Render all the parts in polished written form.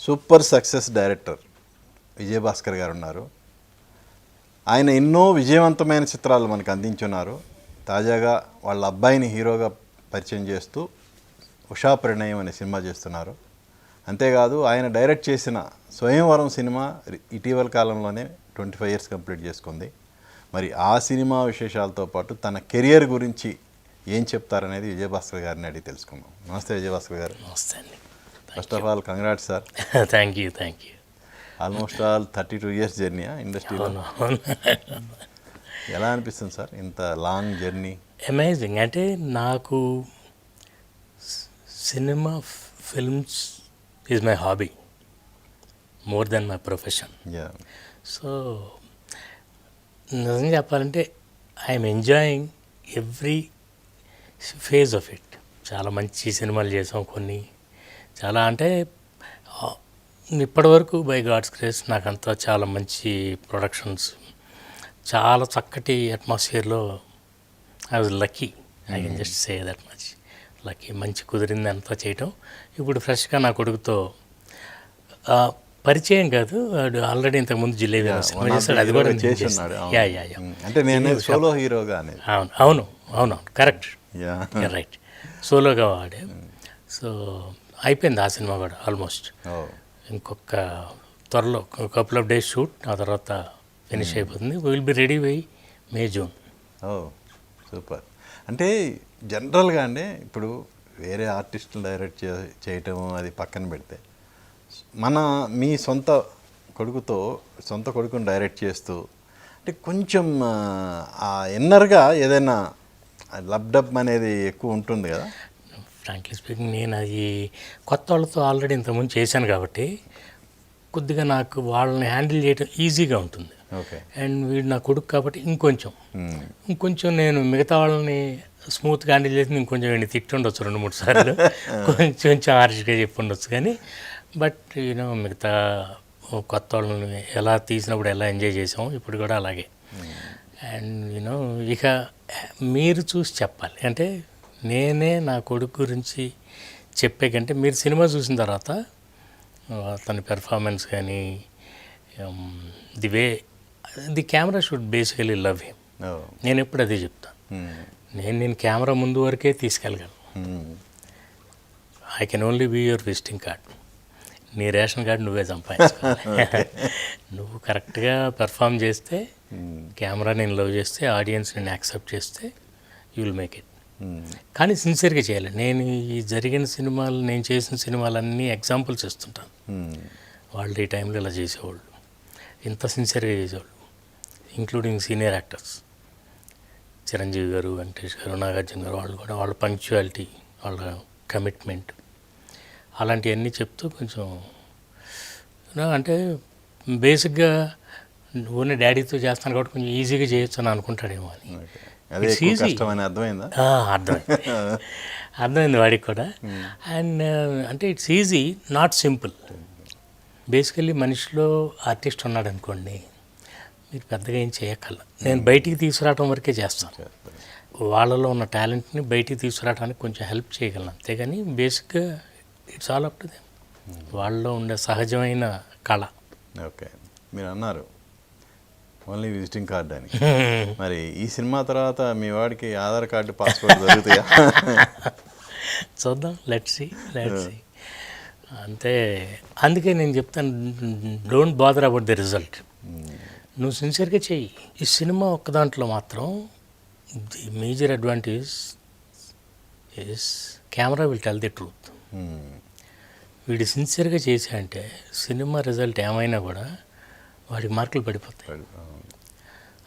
Super success director Vijayabhaskar గారు ఉన్నారు. ఆయన ఎన్నో విజయవంతమైన చిత్రాలు మనకు అందించున్నారు. తాజాగా వాళ్ళ అబ్బాయిని హీరోగా పరిచయం చేస్తూ ఉషా పరిణయం అనే సినిమా చేస్తున్నారు. అంతేకాదు ఆయన డైరెక్ట్ చేసిన స్వయంవరం సినిమా ఇటీవల కాలంలోనే 25 years కంప్లీట్ చేసుకుంది. మరి ఆ సినిమా విశేషాలతో పాటు తన కెరియర్ గురించి ఏం చెప్తారనేది విజయభాస్కర్ గారిని అడిగి తెలుసుకుందాం. నమస్తే విజయభాస్కర్ గారు. నమస్తే అండి. First of all congrats sir. Thank you. Almost all 32 years జర్నీయా ఇండస్ట్రీలో? ఎలా అనిపిస్తుంది సార్ ఇంత లాంగ్ జర్నీ? అమేజింగ్. అంటే నాకు cinema films is my hobby more than my profession. So నిజం చెప్పాలంటే I'm enjoying every phase of it. చాలా మంచి సినిమాలు చేసాం, కొన్ని చాలా అంటే ఇప్పటివరకు బై గాడ్స్ గ్రేస్ నాకంతా చాలా మంచి ప్రొడక్షన్స్, చాలా చక్కటి అట్మాస్ఫియర్లో I was lucky. I can just say that much lucky. మంచి కుదిరింది అంతా చేయటం. ఇప్పుడు ఫ్రెష్గా నా కొడుకుతో పరిచయం కాదు, వాడు ఆల్రెడీ ఇంతకుముందు జిలేబీ సినిమా చేశాడు, అది కూడా చేస్తున్నాడు. యా. అంటే నేను సోలో హీరోగా అవును కరెక్ట్, రైట్. సోలోగా వాడే. సో అయిపోయింది ఆ సినిమా కూడా ఆల్మోస్ట్. ఇంకొక త్వరలో కపుల్ ఆఫ్ డేస్ షూట్, ఆ తర్వాత ఫినిష్ అయిపోతుంది. Will be ready by May June. Super. అంటే జనరల్గా అండి ఇప్పుడు వేరే ఆర్టిస్టులు డైరెక్ట్ చేయటం అది పక్కన పెడితే మీ సొంత కొడుకుని డైరెక్ట్ చేస్తూ అంటే కొంచెం ఇన్నర్గా ఏదైనా లబ్డబ్ అనేది ఎక్కువ ఉంటుంది కదా. ఫ్రాంక్లీ స్పీకింగ్ నేను అది కొత్త వాళ్ళతో ఆల్రెడీ ఇంతకుముందు చేశాను కాబట్టి కొద్దిగా నాకు వాళ్ళని హ్యాండిల్ చేయడం ఈజీగా ఉంటుంది. అండ్ వీడు నా కొడుకు కాబట్టి ఇంకొంచెం నేను మిగతా వాళ్ళని స్మూత్గా హ్యాండిల్ చేసి ఇంకొంచెం వీడిని తిట్టుండొచ్చు 2-3 సార్లు, కొంచెం హార్ష్గా చెప్పి ఉండొచ్చు. కానీ బట్ యూనో మిగతా కొత్త వాళ్ళని ఎలా తీసినప్పుడు ఎలా ఎంజాయ్ చేసాము ఇప్పుడు కూడా అలాగే. అండ్ యూనో ఇక మీరు చూసి చెప్పాలి. అంటే నేనే నా కొడుకు గురించి చెప్పే కంటే మీరు సినిమా చూసిన తర్వాత తన పెర్ఫార్మెన్స్ కానీ the camera should basically love him. నేను ఎప్పుడు అదే చెప్తాను. నేను కెమెరా ముందు వరకే తీసుకెళ్ళగలను. I can only be your visiting card. నీ రేషన్ కార్డు నువ్వే సంపాదించుకోవాలి. నువ్వు కరెక్ట్గా పెర్ఫామ్ చేస్తే, కెమెరా నేను లవ్ చేస్తే, ఆడియన్స్ నేను యాక్సెప్ట్ చేస్తే యూ విల్ మేక్ ఇట్. కానీ సిన్సియర్గా చేయాలి. నేను ఈ జరిగిన సినిమాలు, నేను చేసిన సినిమాలన్నీ ఎగ్జాంపుల్స్ ఇస్తుంటాను. వాళ్ళు ఈ టైంలో ఇలా చేసేవాళ్ళు, ఇంత సిన్సియర్గా చేసేవాళ్ళు, ఇంక్లూడింగ్ సీనియర్ యాక్టర్స్ చిరంజీవి గారు, వెంకటేష్ గారు, నాగార్జున గారు, వాళ్ళు కూడా వాళ్ళ పంక్చువాలిటీ, వాళ్ళ కమిట్మెంట్, అలాంటివన్నీ చెప్తూ కొంచెం అంటే బేసిక్గా ఓన్లీ డాడీతో చేస్తాను కాబట్టి కొంచెం ఈజీగా చేయొచ్చు అని అనుకుంటాడేమో అని. అర్థమైంది వాడికి కూడా. అండ్ అంటే it's easy, not simple. Basically మనిషిలో ఆర్టిస్ట్ ఉన్నాడు అనుకోండి, మీరు పెద్దగా ఏం చేయక్కర్ల. నేను బయటికి తీసుకురావడం వరకే చేస్తాను. వాళ్ళలో ఉన్న టాలెంట్ని బయటికి తీసుకురావడానికి కొంచెం హెల్ప్ చేయగలను, అంతేగాని బేసిక్గా it's all up to them. వాళ్ళలో ఉండే సహజమైన కళ. ఓకే, మీరు అన్నారు ఓన్లీ విజిటింగ్ కార్డ్ అని. మరి ఈ సినిమా తర్వాత మీ వాడికి ఆధార్ కార్డు, పాస్పోర్ట్ దొరుకుతాయా? చూద్దాం, లెట్స్ సీ. అంతే. అందుకే నేను చెప్తాను, don't bother about the result. నువ్వు సిన్సియర్గా చెయ్యి. ఈ సినిమా ఒక్క దాంట్లో మాత్రం the major advantage is camera will tell the truth. వీడు సిన్సియర్గా చేసా అంటే సినిమా రిజల్ట్ ఏమైనా కూడా వాడికి మార్కులు పడిపోతాయి.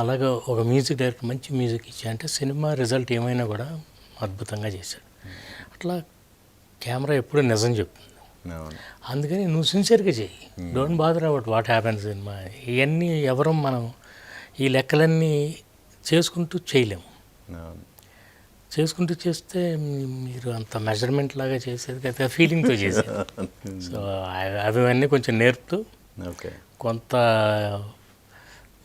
అలాగా ఒక మ్యూజిక్ డైరెక్టర్ మంచి మ్యూజిక్ ఇచ్చా అంటే సినిమా రిజల్ట్ ఏమైనా కూడా అద్భుతంగా చేశాడు. అట్లా కెమెరా ఎప్పుడూ నిజం చెప్తుంది. అందుకని నువ్వు సిన్సియర్గా చెయ్యి. Don't bother about what happens cinema. ఇవన్నీ మనం ఈ లెక్కలన్నీ చేసుకుంటూ చేయలేము. చేసుకుంటూ చేస్తే మీరు అంత మెజర్మెంట్ లాగా చేసేది కదా, ఫీలింగ్తో చేసేది. సో అవన్నీ కొంచెం నేర్పుతూ కొంత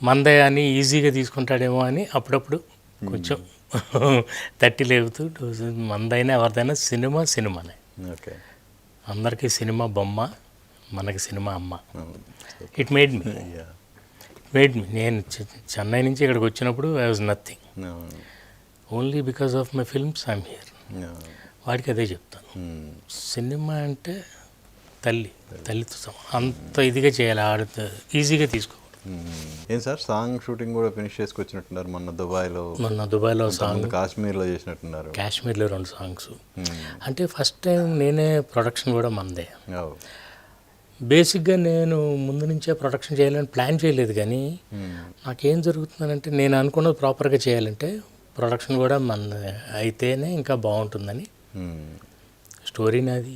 మందే అని ఈజీగా తీసుకుంటాడేమో అని అప్పుడప్పుడు కొంచెం తట్టి లేపుతూ, మందైనా ఎవరిదైనా సినిమానే. అందరికీ సినిమా బొమ్మ, మనకి సినిమా అమ్మ. అవును. It made me Yeah. నేను చెన్నై నుంచి ఇక్కడికి వచ్చినప్పుడు ఐ వాజ్ నథింగ్, అవును. Only because of my films I'm here. అవును. వాడికి అదే చెప్తాను, సినిమా అంటే తల్లితో సమానం, అంత ఇదిగా చేయాలి, ఆడితే ఈజీగా తీసుకో. ఏం సార్ సాంగ్ షూటింగ్ కూడా ఫినిష్ చేసుకొచ్చినట్టున్నారు మొన్న దుబాయ్లో, మొన్న దుబాయ్లో సాంగ్, కాశ్మీర్లో చేసినట్టున్నారు. కాశ్మీర్లో 2 సాంగ్స్. అంటే ఫస్ట్ టైం నేనే ప్రొడక్షన్ కూడా మందే. Oh. బేసిక్గా నేను ముందు నుంచే ప్రొడక్షన్ చేయాలని ప్లాన్ చేయలేదు, కానీ నాకేం జరుగుతుందంటే నేను అనుకున్నది ప్రాపర్గా చేయాలంటే ప్రొడక్షన్ కూడా మన అయితేనే ఇంకా బాగుంటుందని. స్టోరీ నాది,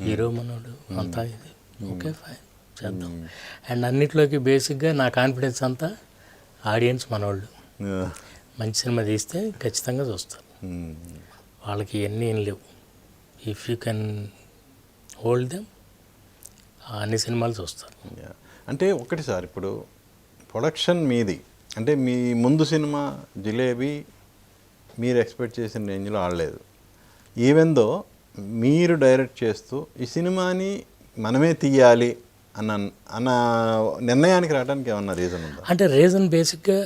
హీరో మనోడు, అంతా ఇది ఓకే ఫైన్ చేద్దాం. అండ్ అన్నిట్లోకి బేసిక్గా నా కాన్ఫిడెన్స్ అంతా ఆడియన్స్ మనోళ్ళు. మంచి సినిమా తీస్తే ఖచ్చితంగా చూస్తారు, వాళ్ళకి ఎన్ని ఏం లేవు. If you can hold them, అన్ని సినిమాలు చూస్తారు. అంటే ఒకటి సార్, ఇప్పుడు ప్రొడక్షన్ మీది అంటే మీ ముందు సినిమా జిలేబీ మీరు ఎక్స్పెక్ట్ చేసిన రేంజ్లో ఆడలేదు. ఈవెన్ దో మీరు డైరెక్ట్ చేస్తూ ఈ సినిమాని మనమే తీయాలి అన్న నిర్ణయానికి రావడానికి ఏమన్నా రీజన్ ఉందా? అంటే రీజన్ బేసిక్గా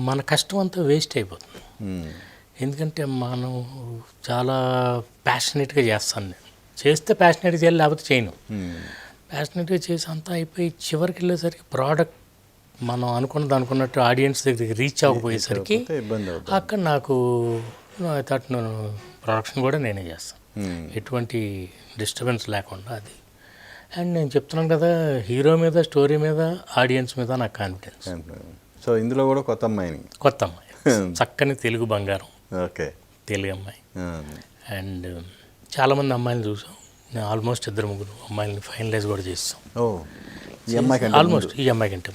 మన కష్టం అంతా వేస్ట్ అయిపోతుంది. ఎందుకంటే మనం చాలా ప్యాషనెట్గా చేస్తాను, నేను చేస్తే ప్యాషనెట్గా చేయాలి, లేకపోతే చేయను. ప్యాషనెట్గా చేసి అంతా అయిపోయి చివరికి వెళ్ళేసరికి ప్రోడక్ట్ మనం అనుకున్నట్టు ఆడియన్స్ దగ్గరికి రీచ్ అవ్వకపోయేసరికి ఇబ్బంది అవుతుంది. అక్కడ నాకు థాట్ నేను ప్రొడక్షన్ కూడా నేనే చేస్తాను, ఎటువంటి డిస్టర్బెన్స్ లేకుండా. అది అండ్ నేను చెప్తున్నాను కదా, హీరో మీద, స్టోరీ మీద, ఆడియన్స్ మీద నాకు కాన్ఫిడెన్స్. సో ఇందులో కూడా కొత్త అమ్మాయిని, కొత్త అమ్మాయి, చక్కని తెలుగు బంగారం, ఓకే, తెలుగు అమ్మాయి. అండ్ చాలామంది అమ్మాయిలు చూసాం, నేను ఆల్మోస్ట్ 2-3 అమ్మాయిలని ఫైనలైజ్ కూడా చేస్తాం. ఈ అమ్మాయి ఆల్మోస్ట్ ఈ అమ్మాయి కంటే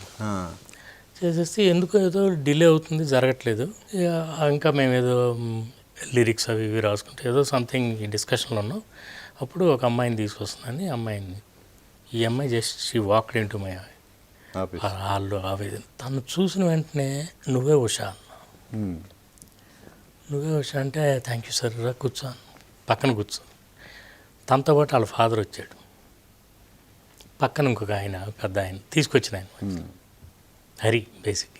చేసేస్తే ఎందుకు ఏదో డిలే అవుతుంది, జరగట్లేదు. ఇంకా మేము ఏదో లిరిక్స్ అవి ఇవి రాసుకుంటే ఏదో సంథింగ్ ఈ డిస్కషన్లో ఉన్నాం. అప్పుడు ఒక అమ్మాయిని తీసుకొస్తుందని ఈ అమ్మాయి just she walked into my హాల్లో ఆవేదన. తను చూసిన వెంటనే నువ్వే ఉషా అన్న. నువ్వే ఉషా అంటే థ్యాంక్ యూ సార్, కూర్చోను, పక్కన కూర్చో. తనతో పాటు వాళ్ళ ఫాదర్ వచ్చాడు, పక్కన ఇంకొక ఆయన, పెద్ద ఆయన తీసుకొచ్చిన ఆయన హరి బేసిక్.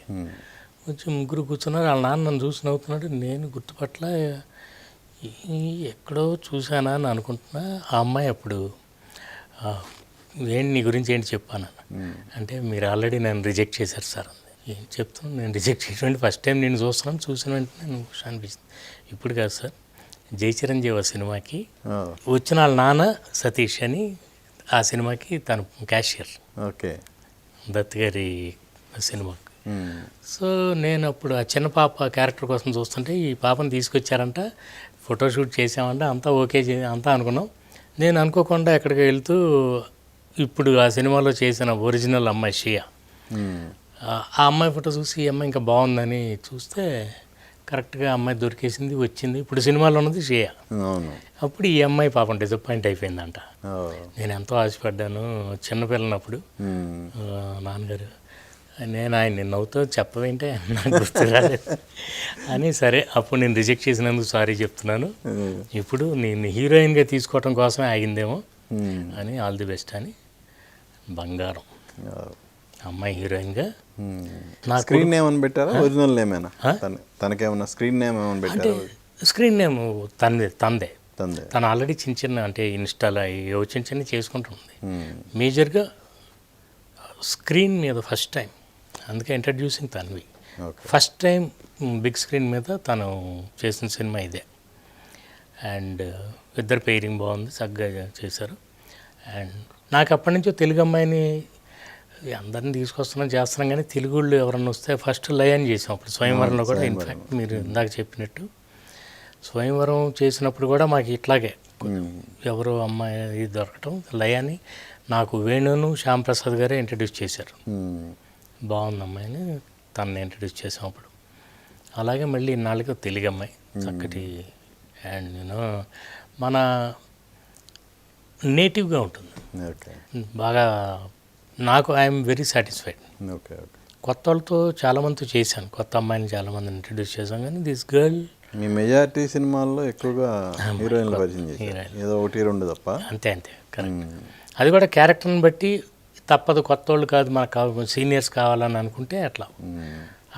వచ్చి ముగ్గురు కూర్చున్నారు. వాళ్ళ నాన్న నన్ను చూసి నవ్వుతున్నాడు. నేను గుర్తుపట్ల ఎక్కడో చూశానా అని అనుకుంటున్నా. ఆ అమ్మాయి అప్పుడు ఏంటి నీ గురించి ఏంటి చెప్పాను అంటే, మీరు ఆల్రెడీ నన్ను రిజెక్ట్ చేశారు సార్ అంది. ఏం చెప్తున్నాను, నేను రిజెక్ట్ చేయడం ఫస్ట్ టైం నేను చూస్తున్నాను, చూసిన వెంటనే నేను అనిపిస్తుంది. ఇప్పుడు కాదు సార్, జై చిరంజీవి సినిమాకి వచ్చిన వాళ్ళ నాన్న సతీష్ అని, ఆ సినిమాకి తను క్యాషియర్, ఓకే, దత్ గారి సినిమాకి. సో నేను అప్పుడు ఆ చిన్న పాప క్యారెక్టర్ కోసం చూస్తుంటే ఈ పాపను తీసుకొచ్చారంట, ఫోటోషూట్ చేసామంట, అంతా ఓకే అంతా అనుకున్నాం. నేను అనుకోకుండా ఎక్కడికి వెళ్తూ ఇప్పుడు ఆ సినిమాలో చేసిన ఒరిజినల్ అమ్మాయి షియా, ఆ అమ్మాయి ఫోటో చూసి ఈ అమ్మాయి ఇంకా బాగుందని చూస్తే కరెక్ట్గా అమ్మాయి దొరికేసింది, వచ్చింది. ఇప్పుడు సినిమాలో ఉన్నది షియా. అప్పుడు ఈ అమ్మాయి పాపం డిసప్పాయింట్ అయిపోయిందంట. నేను ఎంతో ఆశపడ్డాను చిన్నపిల్లనప్పుడు. నాన్నగారు నేను ఆయన నవ్వుతో చెప్పవేంటే నాకు గుర్తు రాలేదు అని, సరే అప్పుడు నేను రిజెక్ట్ చేసినందుకు సారీ చెప్తున్నాను, ఇప్పుడు నేను హీరోయిన్గా తీసుకోవటం కోసమే ఆగిందేమో అని, ఆల్ ది బెస్ట్ అని. బంగారం అమ్మాయి హీరోయిన్గా. నాకు స్క్రీన్ నేమ్ అని పెట్టారా, ఒరిజినల్ నేమేనా? తనకేమన్నా స్క్రీన్ నేమ్ ఏమని పెట్టారా? స్క్రీన్ నేమ్ తందే. తను ఆల్రెడీ చిన్న అంటే ఇన్స్టాలో ఏవో చిన్న చేసుకుంటుంది. మేజర్గా స్క్రీన్ మీద ఫస్ట్ టైం, అందుకే introducing Tanvi. First time big screen మీద తను చేసిన సినిమా ఇదే. అండ్ ఇద్దరు పెయిరింగ్ బాగుంది, చక్కగా చేశారు. అండ్ నాకు అప్పటి నుంచో తెలుగు అమ్మాయిని అందరిని తీసుకొస్తున్నాం చేస్తున్నాం, కానీ తెలుగు వాళ్ళు ఎవరన్నా వస్తే ఫస్ట్ లయన్ చేసాం. అప్పుడు స్వయంవరంలో కూడా ఇన్ఫ్యాక్ట్ మీరు ఇందాక చెప్పినట్టు స్వయంవరం చేసినప్పుడు కూడా మాకు ఇట్లాగే ఎవరో అమ్మాయి దొరకటం, లయాని నాకు వేణును శ్యామ్ ప్రసాద్ గారే ఇంట్రడ్యూస్ చేశారు. బాగుంది అమ్మాయిని, తనని ఇంట్రడ్యూస్ చేసాం అప్పుడు. అలాగే మళ్ళీ ఇన్నాళ్ళకి తెలుగు అమ్మాయి చక్కటి, అండ్ యూనో మన నేటివ్గా ఉంటుంది బాగా. నాకు ఐఎమ్ వెరీ సాటిస్ఫైడ్. కొత్త వాళ్ళతో చాలామందితో చేశాను, కొత్త అమ్మాయిని చాలామందిని ఇంట్రడ్యూస్ చేశాం, కానీ దిస్ గర్ల్ మీ మెజారిటీ సినిమాల్లో ఎక్కువగా హీరోయిన్లు పరిచయం చేశారు, ఏదో 1-2 తప్ప. అంతే కరెక్ట్. అది కూడా క్యారెక్టర్ని బట్టి తప్పదు, కొత్త వాళ్ళు కాదు మనకు సీనియర్స్ కావాలని అనుకుంటే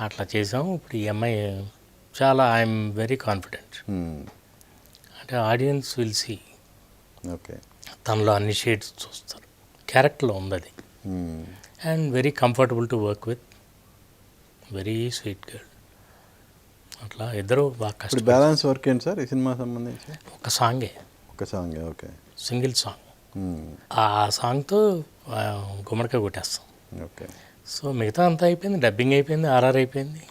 అట్లా చేసాము. ఇప్పుడు ఈ అమ్మాయి చాలా ఐఎమ్ వెరీ కాన్ఫిడెంట్. అంటే ఆడియన్స్ విల్ సీ, ఓకే, తనలో అన్ని షేడ్స్ చూస్తారు, క్యారెక్టర్లో ఉంది అది. And very comfortable to work with, very sweet girl. అట్లా ఇద్దరు బాగా ఇప్పుడు కష్టం. బ్యాలెన్స్ వర్క్ ఏంటి సార్ ఈ సినిమా సంబంధించి? ఒక సాంగే, ఒక సాంగ్, ఓకే. Single song. ఆ సాంగ్తో గుమ్మడికాయ కొట్టేస్తాం. ఓకే. సో మిగతా అంతా అయిపోయింది, డబ్బింగ్ అయిపోయింది, ఆర్ఆర్ అయిపోయింది.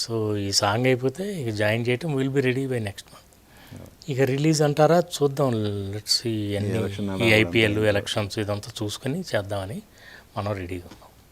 సో ఈ సాంగ్ అయిపోతే ఇక జాయిన్ చేయటం will be ready by next month. ఇక రిలీజ్ అంటారా చూద్దాం, లెట్స్ ఈ ఐపీఎల్ ఎలక్షన్స్ ఇదంతా చూసుకొని చేద్దామని మనం రెడీగా ఉన్నాం.